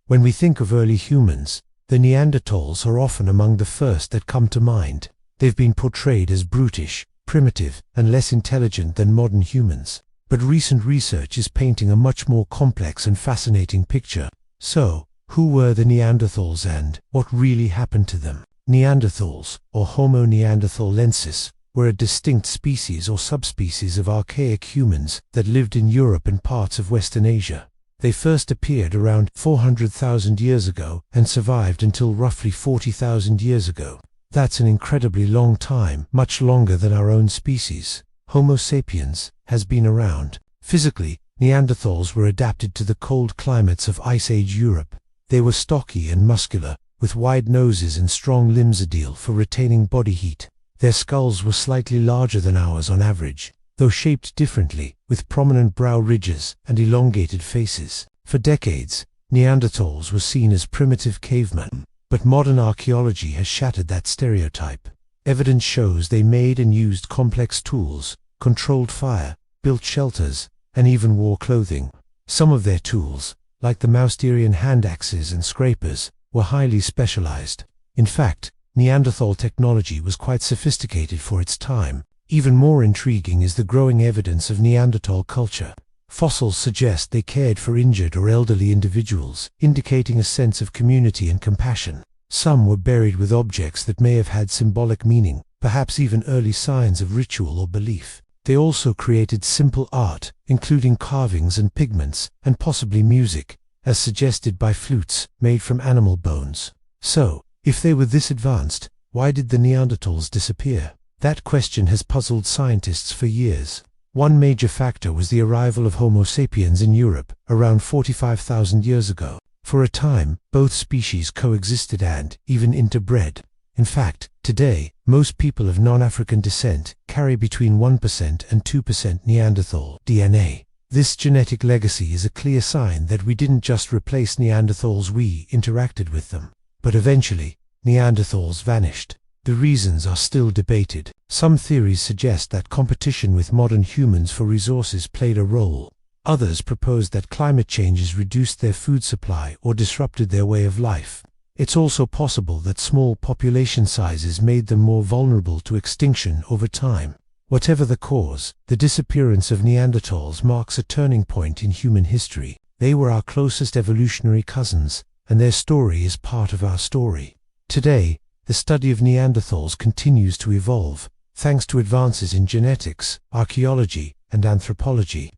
When we think of early humans, the Neanderthals are often among the first that come to mind. They've been portrayed as brutish, primitive, and less intelligent than modern humans. But recent research is painting a much more complex and fascinating picture. So, who were the Neanderthals and what really happened to them? Neanderthals, or Homo neanderthalensis, were a distinct species or subspecies of archaic humans that lived in Europe and parts of Western Asia. They first appeared around 400,000 years ago and survived until roughly 40,000 years ago. That's an incredibly long time, much longer than our own species. Homo sapiens has been around. Physically, Neanderthals were adapted to the cold climates of Ice Age Europe. They were stocky and muscular, with wide noses and strong limbs ideal for retaining body heat. Their skulls were slightly larger than ours on average, though shaped differently, with prominent brow ridges and elongated faces. For decades, Neanderthals were seen as primitive cavemen, but modern archaeology has shattered that stereotype. Evidence shows they made and used complex tools, controlled fire, built shelters, and even wore clothing. Some of their tools, like the Mousterian hand axes and scrapers, were highly specialized. In fact, Neanderthal technology was quite sophisticated for its time. Even more intriguing is the growing evidence of Neanderthal culture. Fossils suggest they cared for injured or elderly individuals, indicating a sense of community and compassion. Some were buried with objects that may have had symbolic meaning, perhaps even early signs of ritual or belief. They also created simple art, including carvings and pigments, and possibly music, as suggested by flutes made from animal bones. So, if they were this advanced, why did the Neanderthals disappear? That question has puzzled scientists for years. One major factor was the arrival of Homo sapiens in Europe around 45,000 years ago. For a time, both species coexisted and even interbred. In fact, today, most people of non-African descent carry between 1% and 2% Neanderthal DNA. This genetic legacy is a clear sign that we didn't just replace Neanderthals, we interacted with them. But eventually, Neanderthals vanished. The reasons are still debated. Some theories suggest that competition with modern humans for resources played a role. Others propose that climate changes reduced their food supply or disrupted their way of life. It's also possible that small population sizes made them more vulnerable to extinction over time. Whatever the cause, the disappearance of Neanderthals marks a turning point in human history. They were our closest evolutionary cousins, and their story is part of our story. Today, the study of Neanderthals continues to evolve, thanks to advances in genetics, archaeology, and anthropology.